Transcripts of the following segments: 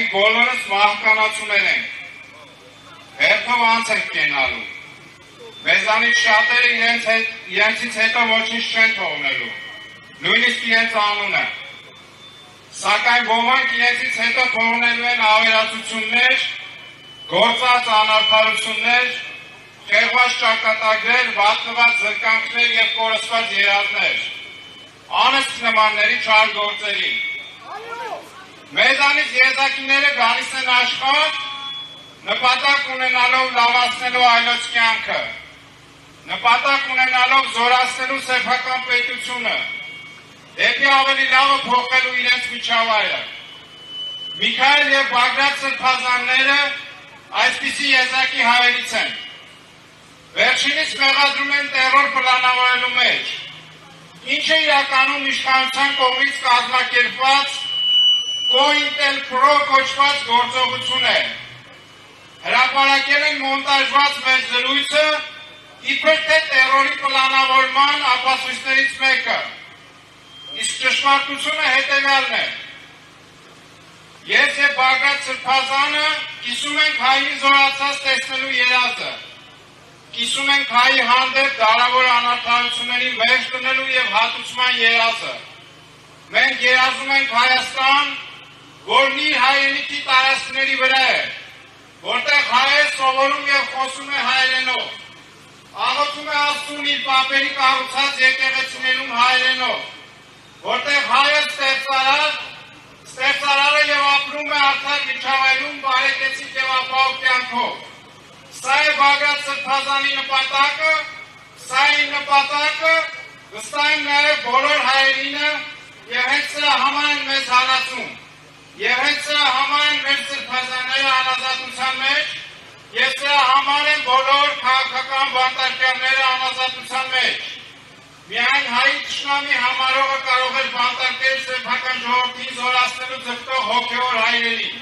Մենք բոլորս մահկանացուներ ենք, հերթով անց ենք կենալու, մեզանից շատերը իրենցից հետո ոչինչ չեն թողնելու, նույնիսկ իրենց անունը, սակայն ոմանք իրենցից հետո թողնելու են ավերածություններ, գործած անարդարություններ, խեղված ճակատագրեր, վատկված զրկանքներ և կորսված երազներ, անըստ նմանների չար գործերի։ Մեզանից եզակիները գալիս են աշխարհ, նպատակ ունենալով լավացնելու այլոց կյանքը, նպատակ ունենալով զորացնելու սեփական պետությունը, դեպի ավելի լավը փոխելու իրենց միջավայրը։ Միքայել և Բագրատ սրբազանները այսպիսի եզակի հայերից են։ Վերջինիս մեղադրում են տերոր պլանավորելու մեջ, ինչը իրականում իշխանության կողմից կազմակերպված COINTELPRO կոչված գործողություն է։ Հրապարակել են մոնտաժված մեր զրույցը, իբր թե տերորի պլանավորման ապացույցներից մեկը։ Իսկ ճշմարտությունը հետևյալն է։ Ես և Բագրատ սրբազանը կիսում ենք հայի զորացած տեսնելու երազը, կիսում ենք հայի հանդեպ դարավոր անարդարությունների վերջ դնելու և հատուցման երազը։ Մենք երազում ենք Հայաստան, որն իր հայրենիքի տարածքների վրա է, որտեղ հայը սովորում և խոսում է հայերենով, աղոթում է Աստծուն իր պապերի կառուցած եկեղեցիներում հայերենով, որտեղ հայը ստեղծարարը և ապրում է արդար միջավայրում բարեկեցիկ և ապահով կյանքով։ Սա է Բագրատ սրբազանի նպատակը, սա է իմ նպատակը, վստահ եմ նաև բոլոր հայերինը և հենց սրա համար են մեզ հալածում, և հենց սրա համար են մեր սրբազանները անազատության մեջ, և սրա համար են բոլոր քաղաքական բանտարկյալները անազատության մեջ։ Միայն հայի թշնամի համարողը կարող էր բանտարկել սեփական ժողովրդին զորացնելու ձգտող հոգևոր հայրերին։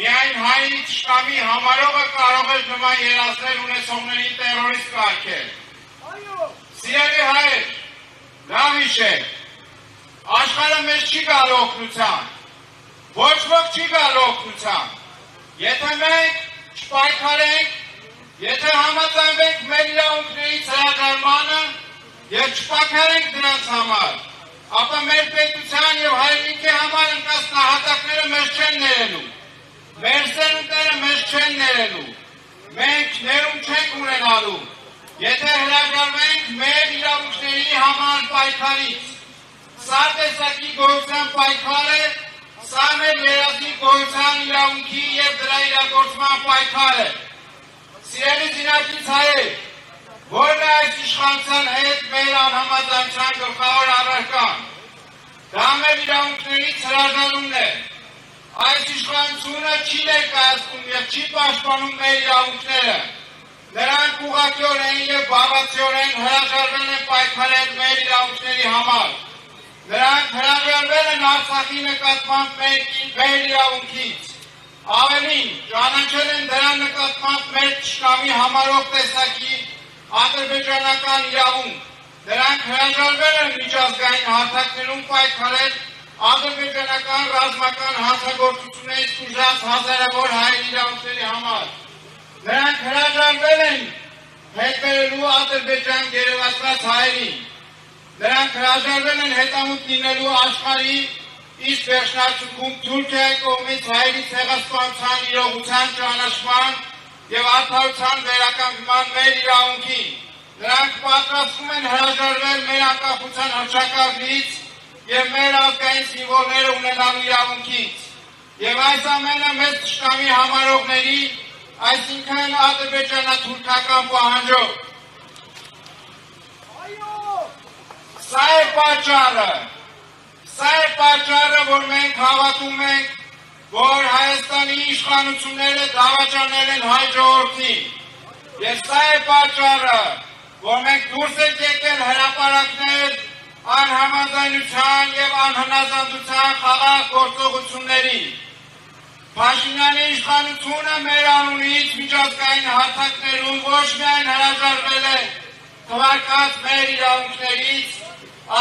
Միայն հայի թշնամի համարողը կարող էր նման երազներ ունեցողներին տերորիստ կարգել։ Սիրելի հայեր, լավ հիշեք, աշխարհը մեզ չի գալու օգնության, ոչ ոք չի գալու օգնության։ Եթե մենք չպայքարենք, եթե համաձայնվենք մեր իրավունքներից հրաժարմանը և չպայքարենք դրանց համար, ապա մեր պետության և հայրենիքի համար ընկած նահատակները մեզ չեն ներելու, մեր սերունդները մեզ չեն ներելու, մենք ներում չենք ունենալու, եթե հրաժարվենք մեր իրավունքների համար պայքարից։ Սա տեսակի գոյության պայքար է, սա մեր երազի գոյության իրավունքի և դրա իրագործման պայքար է։ Սիրելի զինակից հայեր, որն է այս իշխանության հետ մեր անհամաձայնության գլխավոր առարկան։ Դա մեր իրավունքներից հրաժարումն է։ Այս իշխանությունը չի ներկայացնում և չի պաշտպանում մեր իրավունքները։ Նրանք ուղղակիորեն և բառացիորեն հրաժարվել են պայքարել մեր իրավունքների համար։ Նրանք հրաժարվել են Արցախի նկատմամբ մեր իրավունքից։ Ավելին, ճանաչել են դրա նկատմամբ մեր թշնամի համարող տեսակի ադրբեջանական իրավունք։ Նրանք հրաժարվել են միջազգային հարթակներում պայքարել ադրբեջանական ռազմական հանցագործություններից տուժած հազարավոր հայերի իրավունքների համար։ Նրանք հրաժարվել են հետ բերելու Ադրբեջան գերեվարված հայերին։ Նրանք հրաժարվել են հետամուտ լինելու աշխարհի, իսկ վերջնարդյունքում Թուրքիայի կողմից հայերի ցեղասպանության իրողության ճանաչման և արդարության վերականգնման մեր իրավունքին։ Նրանք պատրաստվում են հրաժարվել մեր անկախության հռչակագրից և մեր ազգային սիմվոլները ունենալու իրավունքից։ Եվ այս ամենը մեծ թշնամի համարողների, այսինքն ադրբեջանա-թուրքական պահանջով։ Սա է պատճառը, որ մենք հավատում ենք, որ Հայաստանի իշխանությունները դավաճանել են հայ ժողովրդին։ Եվ սա է պատճառը, որ մենք դուրս ենք եկել հրապարակներ անհամաձայնության և անհնազանդության խաղաղ գործողությունների։ Փաշինյանի իշխանությունը մեր անունից միջազգային հարթակներում ոչ միայն հրաժարվել է թվարկած մեր իրավունքներից,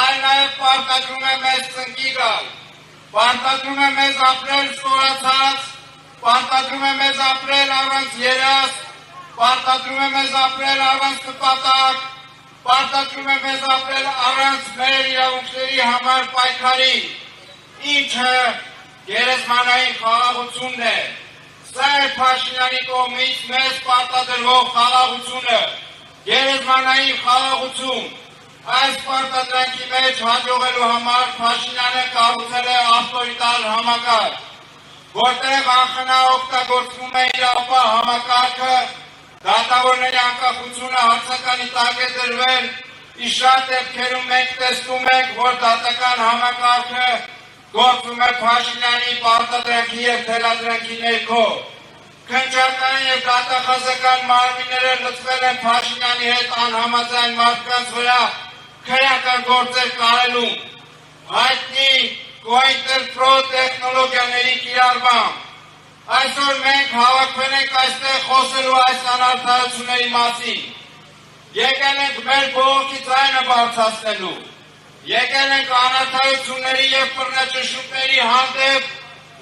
այլ նաև պարտադրում է մեզ ծնկի գալ, պարտադրում է մեզ ապրել ստորացած պարտադրում է մեզ ապրել առանց երաս, պարտադրում է մեզ ապրել առանց նպատակ, պարտադրում է մեզ ապրել առանց մեր իրավունքների համար պայքարի, ինչը գերեզմանային խաղաղությունն է։ Սա է Փաշինյանի կողմից մեզ պարտադրվող խաղաղությունը, գերեզմանային խաղաղություն։ Այս պարտադրանքի մեջ հաջողելու համար Փաշինյանը կառուցել է ավտորիտար համակարգ, որտեղ անխնա օգտագործվում է իրավապահ համակարգը, դատավորների անկախությունը հարցականի տակ է դրվել, ի շատ դեպքերում մենք տեսնում ենք, որ դատական համակարգը գործում է Փաշինյանի պարտադրանքի և թելադրանքի ներքո։ Քննչական և դատախազական մարմինները լծվել են Փաշինյանի հետ անհամաձայն մարդկանց վրա քրեական գործեր կարելում, հայտնի կոինտերպրո տեխնոլոգիաների կիրառմամբ։ Այսօր մենք հավաքվել ենք այստեղ խոսելու այս անարդարությունների մասին։ Եկել ենք մեր բողոքի ձայնը բարձրացնելու, եկել ենք անարդարությունների և բռնաճնշումների հանդեպ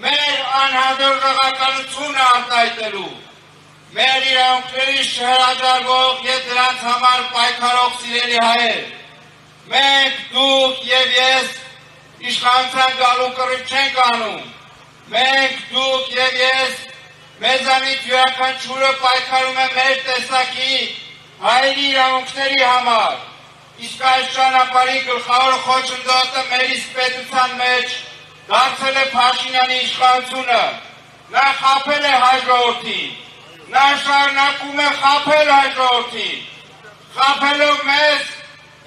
մեր անհաջողականությունը արտահայտելու, մեր իրավունքների չհրաժարվող և դրանց համար պայքարող սիրելի հայեր, մենք, դուք և ես իշխանության գալու կռիվ չենք անում, մենք, դուք և ես մեզանից յուրաքանչյուրը պայքարում է մեր տեսակի հայերի իրավունքների համար, իսկ այս ճանապարհի գլխավոր խոչընդոտը մեր իսկ պետության մեջ դարձել է Փաշինյանի իշխանությունը, նա խաբել է հայ ժողովրդին, նա շարունակում է խաբել հայ ժողովրդին, խաբելով մեզ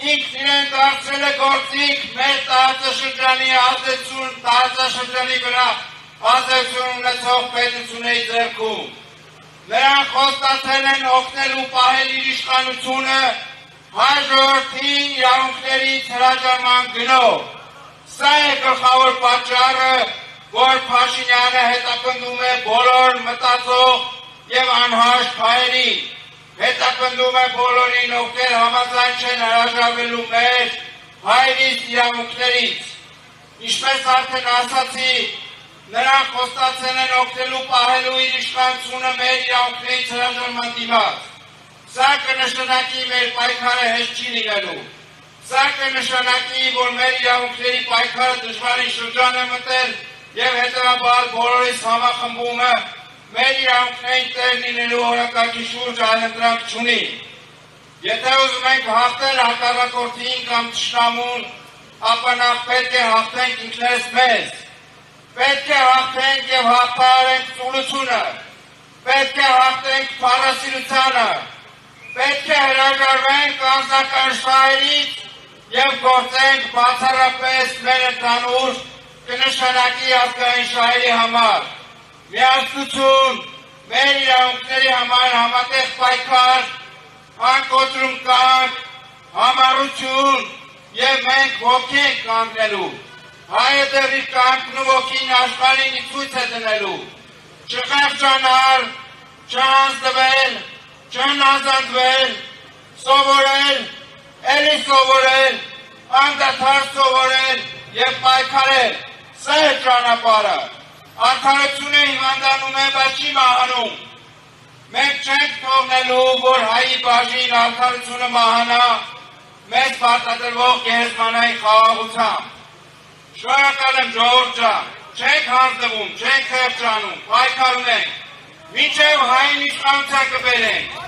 ինքն իրեն դարձրել է գործիք մեր տարածաշրջանի ազդեցություն, տարածաշրջանի վրա ազդեցություն ունեցող պետությունների ձեռքում։ Նրանք խոստացել են օգնել ու պահել իր իշխանությունը հայ ժողովրդի իրավունքներից հրաժարման գնով։ Սա է գլխավոր պատճառը, որ Փաշինյանը հետապնդում է բոլոր մտածող և անհաշտ հայերին, հետապնդում է բոլորին, ովքեր համաձայն չեն հրաժարվելու մեր հայերիս իրավունքներից։ Ինչպես արդեն ասացի, նրանք խոստացել են օգնելու պահելու իր իշխանությունը մեր իրավունքներից հրաժարման դիմաց։ Սա կնշանակի մեր պայքարը հեշտ չի լինելու։ Սա կնշանակի, որ մեր իրավունքների պայքարը դժվարի շրջան է մտել և հետևաբար բոլորիս համախմբումը մեր իրավունքներին տեր լինելու օրակարգի շուրջ այլընտրանք չունի։ Եթե ուզում ենք հաղթել հակառակորդին կամ թշնամուն, ապա նախ պետք է հաղթենք ինքներս մեզ։ Պետք է հաղթենք և հաղթահարենք ծուլությունը, պետք է հաղթենք փառասիրությանը, պետք է հրաժարվենք անձնական շահերից և գործենք բացառապես մեր ընդհանուր կնշանակի ազգային շահերի համար։ Միասնություն, մեր իրավունքների համար համատեղ պայքար, անկոտրում կանգ, համառություն և մենք ոգի ենք կանգնելու։ Հայը դեռ իր կանգնն ու ոգին աշխարհին ցույց է դնելու։ Չխեղճանալ, չհանձնվել, չհնազանդվել, սովորել, էլի սովորել, անդադար սովորել և պայքարել։ Սա է ճանապարհը։ Արդարությունը հիվանդանում է, բայց չի մահանում։ Մենք չենք թողնելու, որ հայի բաժին արդարությունը մահանա մեզ պարտադրվող գերեզմանային խաղաղությամբ։ Շնորհակալ եմ ժողովուրդ ջան, չենք հանձնվում, չենք խեղճանում, պայքարում ենք, մինչև հային իշխանության կբերենք։